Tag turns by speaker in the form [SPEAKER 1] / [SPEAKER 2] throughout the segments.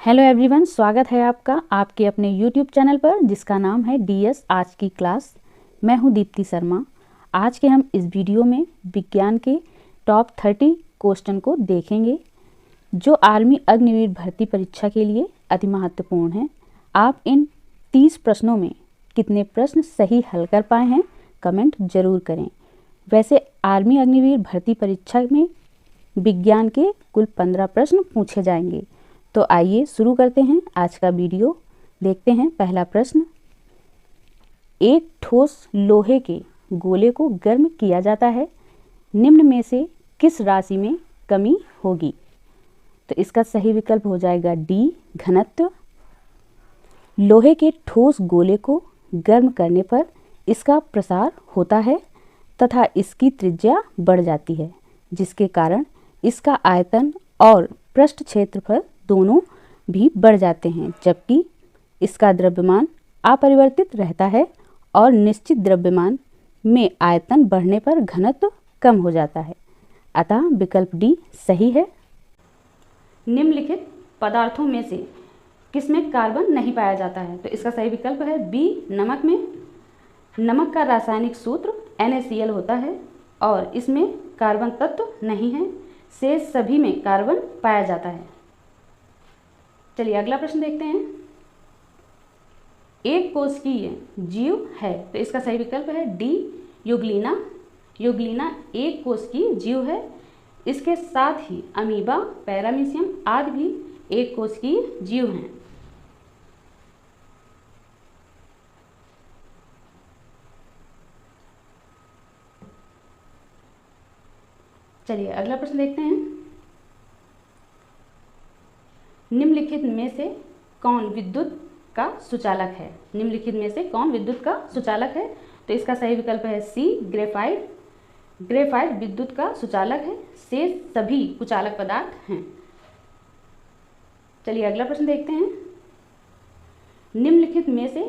[SPEAKER 1] Hello everyone, स्वागत है आपका आपके अपने यूट्यूब चैनल पर जिसका नाम है डीएस आज की क्लास। मैं हूं दीप्ति शर्मा। आज के हम इस वीडियो में विज्ञान के टॉप 30 क्वेश्चन को देखेंगे जो आर्मी अग्निवीर भर्ती परीक्षा के लिए अति महत्वपूर्ण हैं। आप इन 30 प्रश्नों में कितने प्रश्न सही हल कर पाए हैं कमेंट जरूर करें। वैसे आर्मी अग्निवीर भर्ती परीक्षा में विज्ञान के कुल 15 प्रश्न पूछे जाएंगे। तो आइए शुरू करते हैं आज का वीडियो। देखते हैं पहला प्रश्न। एक ठोस लोहे के गोले को गर्म किया जाता है, निम्न में से किस राशि में कमी होगी? तो इसका सही विकल्प हो जाएगा डी, घनत्व। लोहे के ठोस गोले को गर्म करने पर इसका प्रसार होता है तथा इसकी त्रिज्या बढ़ जाती है, जिसके कारण इसका आयतन और पृष्ठ क्षेत्रफल दोनों भी बढ़ जाते हैं, जबकि इसका द्रव्यमान अपरिवर्तित रहता है और निश्चित द्रव्यमान में आयतन बढ़ने पर घनत्व कम हो जाता है। अतः विकल्प डी सही है। निम्नलिखित पदार्थों में से किसमें कार्बन नहीं पाया जाता है? तो इसका सही विकल्प है बी, नमक में। नमक का रासायनिक सूत्र NaCl होता है और इसमें कार्बन तत्व नहीं है। शेष सभी में कार्बन पाया जाता है। चलिए अगला प्रश्न देखते हैं। एक कोशिकीय जीव है, तो इसका सही विकल्प है डी, युगलिना। युगलिना एक कोशिकीय जीव है। इसके साथ ही अमीबा, पैरामीशियम आदि भी एक कोशिकीय जीव हैं। चलिए अगला प्रश्न देखते हैं। निम्नलिखित में से कौन विद्युत का सुचालक है? निम्नलिखित में से कौन विद्युत का सुचालक है? तो इसका सही विकल्प है सी, ग्रेफाइट। ग्रेफाइट विद्युत का सुचालक है। शेष सभी कुचालक पदार्थ हैं। चलिए अगला प्रश्न देखते हैं। निम्नलिखित में से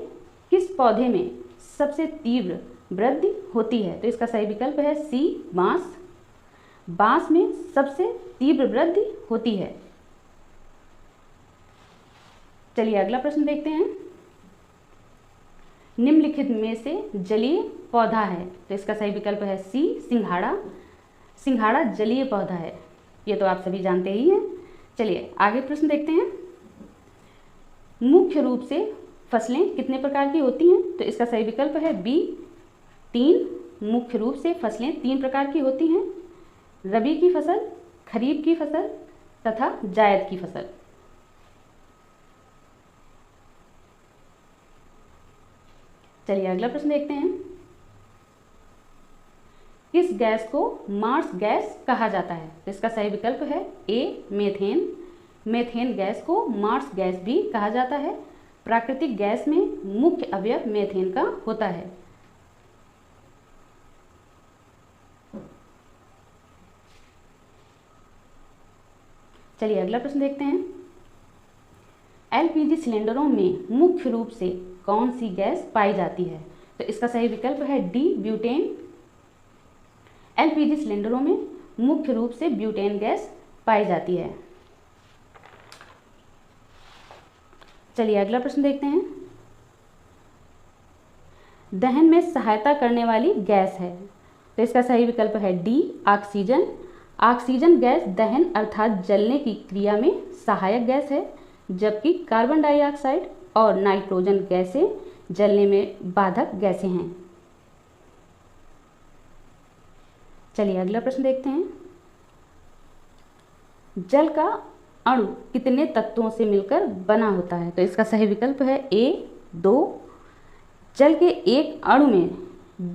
[SPEAKER 1] किस पौधे में सबसे तीव्र वृद्धि होती है? तो इसका सही विकल्प है सी, बांस। बांस में सबसे तीव्र वृद्धि होती है। चलिए अगला प्रश्न देखते हैं। निम्नलिखित में से जलीय पौधा है, तो इसका सही विकल्प है सी, सिंघाड़ा। सिंघाड़ा जलीय पौधा है, ये तो आप सभी जानते ही हैं। चलिए आगे प्रश्न देखते हैं। मुख्य रूप से फसलें कितने प्रकार की होती हैं? तो इसका सही विकल्प है बी, 3। मुख्य रूप से फसलें 3 प्रकार की होती हैं। रबी की फसल, खरीफ की फसल तथा जायद की फसल। चलिए अगला प्रश्न देखते हैं। किस गैस को मार्स गैस कहा जाता है? तो इसका सही विकल्प है ए, मेथेन। मेथेन गैस को मार्स गैस भी कहा जाता है। प्राकृतिक गैस में मुख्य अवयव मेथेन का होता है। चलिए अगला प्रश्न देखते हैं। LPG सिलेंडरों में मुख्य रूप से कौन सी गैस पाई जाती है? तो इसका सही विकल्प है डी, ब्यूटेन। LPG सिलेंडरों में मुख्य रूप से ब्यूटेन गैस पाई जाती है। चलिए अगला प्रश्न देखते हैं। दहन में सहायता करने वाली गैस है, तो इसका सही विकल्प है डी, ऑक्सीजन। ऑक्सीजन गैस दहन अर्थात जलने की क्रिया में सहायक गैस है, जबकि कार्बन डाइऑक्साइड और नाइट्रोजन गैसें जलने में बाधक गैसें हैं। चलिए अगला प्रश्न देखते हैं। जल का अणु कितने तत्वों से मिलकर बना होता है? तो इसका सही विकल्प है ए, 2। जल के एक अणु में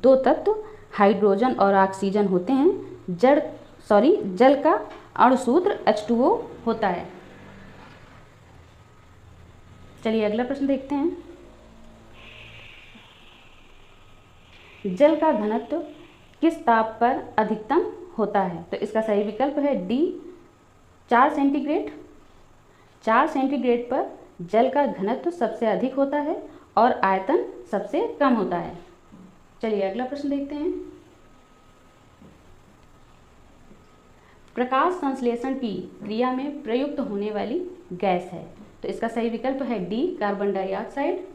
[SPEAKER 1] 2 तत्व हाइड्रोजन और ऑक्सीजन होते हैं। जल का अणु सूत्र H2O होता है। चलिए अगला प्रश्न देखते हैं। जल का घनत्व किस ताप पर अधिकतम होता है? तो इसका सही विकल्प है डी, 4 सेंटीग्रेड। 4 सेंटीग्रेड पर जल का घनत्व सबसे अधिक होता है और आयतन सबसे कम होता है। चलिए अगला प्रश्न देखते हैं। प्रकाश संश्लेषण की क्रिया में प्रयुक्त होने वाली गैस है, तो इसका सही विकल्प है डी, कार्बन डाइऑक्साइड।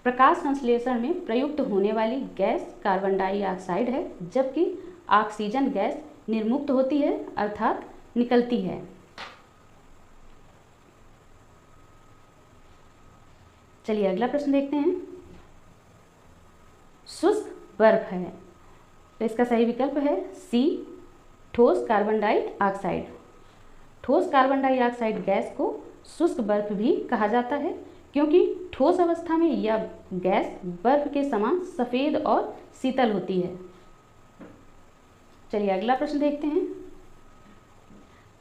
[SPEAKER 1] प्रकाश संश्लेषण में प्रयुक्त होने वाली गैस कार्बन डाइऑक्साइड है, जबकि ऑक्सीजन गैस निर्मुक्त होती है अर्थात निकलती है। चलिए अगला प्रश्न देखते हैं। शुष्क बर्फ है, तो इसका सही विकल्प है सी, ठोस कार्बन डाइऑक्साइड। ठोस कार्बन डाइऑक्साइड गैस को शुष्क बर्फ भी कहा जाता है, क्योंकि ठोस अवस्था में यह गैस बर्फ के समान सफ़ेद और शीतल होती है। चलिए अगला प्रश्न देखते हैं।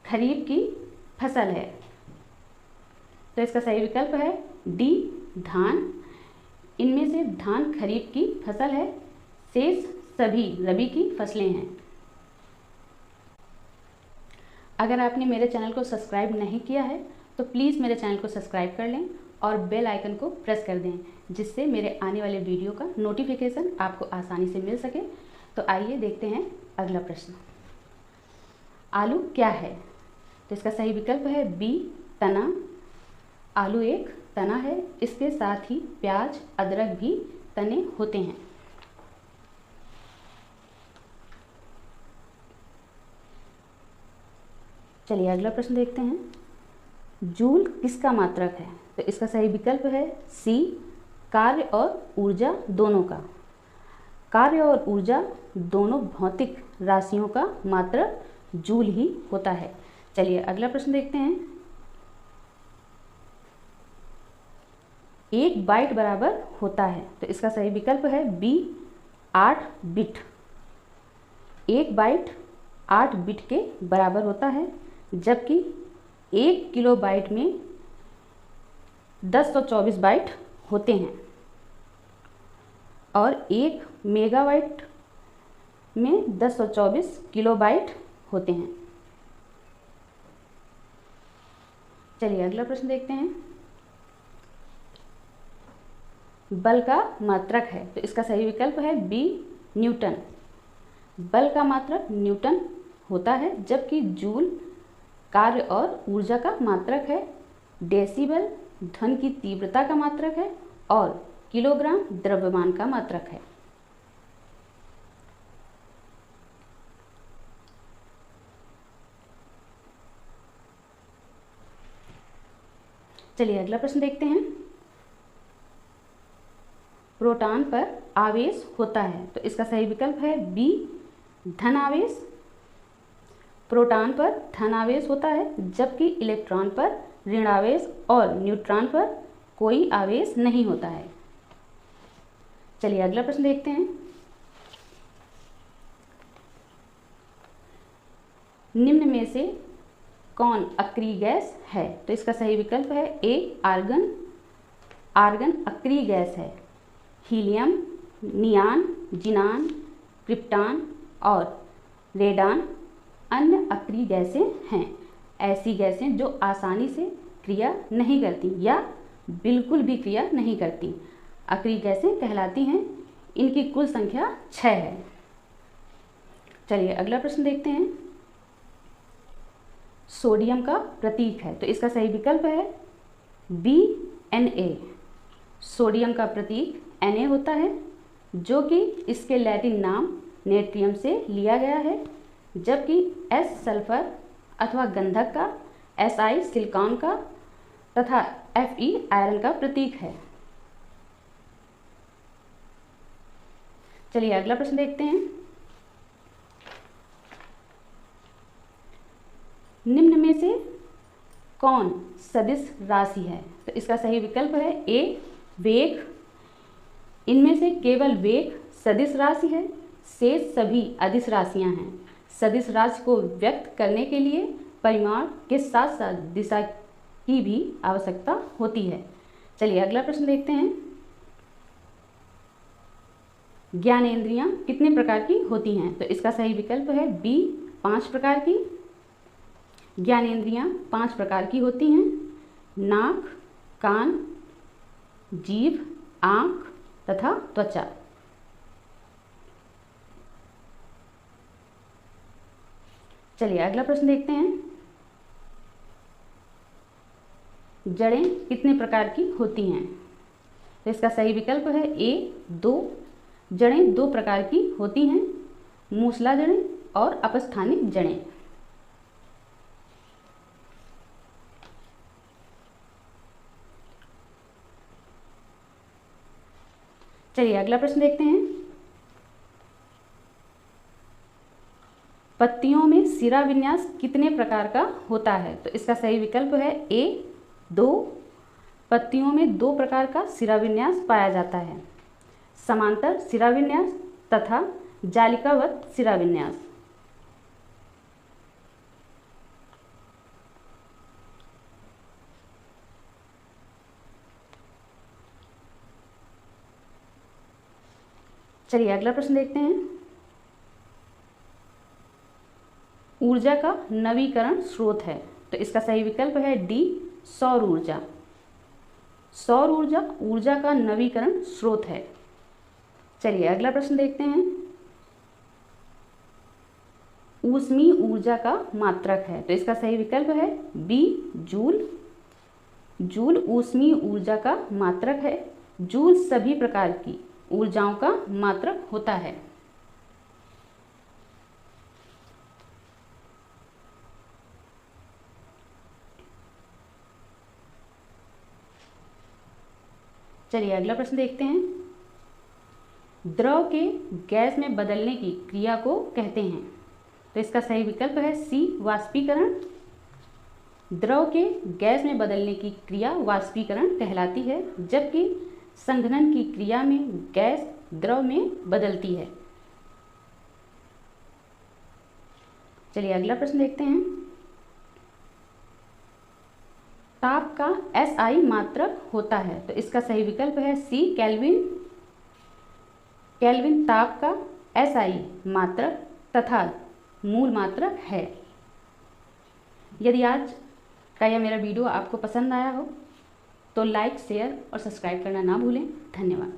[SPEAKER 1] खरीफ की फसल है, तो इसका सही विकल्प है डी, धान। इनमें से धान खरीफ की फसल है, शेष सभी रबी की फसलें हैं। अगर आपने मेरे चैनल को सब्सक्राइब नहीं किया है तो प्लीज़ मेरे चैनल को सब्सक्राइब कर लें और बेल आइकन को प्रेस कर दें, जिससे मेरे आने वाले वीडियो का नोटिफिकेशन आपको आसानी से मिल सके। तो आइए देखते हैं अगला प्रश्न। आलू क्या है, तो इसका सही विकल्प है बी, तना। आलू एक तना है, इसके साथ ही प्याज, अदरक भी तने होते हैं। चलिए अगला प्रश्न देखते हैं। जूल किसका मात्रक है, तो इसका सही विकल्प है सी, कार्य और ऊर्जा दोनों का। कार्य और ऊर्जा दोनों भौतिक राशियों का मात्रक जूल ही होता है। चलिए अगला प्रश्न देखते हैं। 1 बाइट बराबर होता है, तो इसका सही विकल्प है बी, 8 बिट। 1 बाइट 8 बिट के बराबर होता है, जबकि 1 किलोबाइट में 1024 बाइट होते हैं और 1 मेगाबाइट में 1024 किलोबाइट होते हैं। चलिए अगला प्रश्न देखते हैं। बल का मात्रक है, तो इसका सही विकल्प है बी, न्यूटन। बल का मात्रक न्यूटन होता है, जबकि जूल कार्य और ऊर्जा का मात्रक है। डेसिबल ध्वनि की तीव्रता का मात्रक है और किलोग्राम द्रव्यमान का मात्रक है। चलिए अगला प्रश्न देखते हैं। प्रोटॉन पर आवेश होता है, तो इसका सही विकल्प है बी, धन आवेश। प्रोटॉन पर धन आवेश होता है, जबकि इलेक्ट्रॉन पर ऋण आवेश और न्यूट्रॉन पर कोई आवेश नहीं होता है। चलिए अगला प्रश्न देखते हैं। निम्न में से कौन अक्रिय गैस है, तो इसका सही विकल्प है ए, आर्गन। आर्गन अक्रिय गैस है। हीलियम, नियान, जिनान, क्रिप्टॉन और रेडान अन्य अक्रिय गैसें हैं। ऐसी गैसें जो आसानी से क्रिया नहीं करती या बिल्कुल भी क्रिया नहीं करती, अक्रिय गैसें कहलाती हैं। इनकी कुल संख्या 6 है। चलिए अगला प्रश्न देखते हैं। सोडियम का प्रतीक है, तो इसका सही विकल्प है बी, Na। सोडियम का प्रतीक Na होता है, जो कि इसके लैटिन नाम नेट्रियम से लिया गया है, जबकि S सल्फर अथवा गंधक का, Si सिलिकॉन का तथा Fe आयरन का प्रतीक है। चलिए अगला प्रश्न देखते हैं। निम्न में से कौन सदिश राशि है, तो इसका सही विकल्प है ए, वेग। इनमें से केवल वेग सदिश राशि है, शेष सभी अदिश राशियां हैं। सदिश राशि को व्यक्त करने के लिए परिमाण के साथ साथ दिशा की भी आवश्यकता होती है। चलिए अगला प्रश्न देखते हैं। ज्ञानेंद्रियां कितने प्रकार की होती हैं, तो इसका सही विकल्प है बी, 5 प्रकार की। ज्ञानेंद्रियां 5 प्रकार की होती हैं। नाक, कान, जीभ, आँख तथा त्वचा। चलिए अगला प्रश्न देखते हैं। जड़ें कितने प्रकार की होती हैं? तो इसका सही विकल्प है ए 2। जड़ें 2 प्रकार की होती हैं, मूसला जड़ें और अपस्थानिक जड़ें। चलिए अगला प्रश्न देखते हैं। पत्तियों में सिरा विन्यास कितने प्रकार का होता है? तो इसका सही विकल्प है ए 2। पत्तियों में 2 प्रकार का सिरा विन्यास पाया जाता है, समांतर सिरा विन्यास तथा जालिकावत सिरा विन्यास। चलिए अगला प्रश्न देखते हैं। ऊर्जा का नवीकरण स्रोत है, तो इसका सही विकल्प है डी सौर ऊर्जा। सौर ऊर्जा ऊर्जा का नवीकरण स्रोत है। चलिए अगला प्रश्न देखते हैं। ऊष्मीय ऊर्जा का मात्रक है, तो इसका सही विकल्प है बी जूल। जूल ऊष्मीय ऊर्जा का मात्रक है। जूल सभी प्रकार की ऊर्जाओं का मात्रक होता है। चलिए अगला प्रश्न देखते हैं। द्रव के गैस में बदलने की क्रिया को कहते हैं, तो इसका सही विकल्प है सी वाष्पीकरण। द्रव के गैस में बदलने की क्रिया वाष्पीकरण कहलाती है, जबकि संघनन की क्रिया में गैस द्रव में बदलती है। चलिए अगला प्रश्न देखते हैं। ताप का SI मात्रक होता है, तो इसका सही विकल्प है सी केल्विन। केल्विन ताप का SI मात्रक तथा मूल मात्रक है। यदि आज का यह मेरा वीडियो आपको पसंद आया हो तो लाइक, शेयर और सब्सक्राइब करना ना भूलें। धन्यवाद।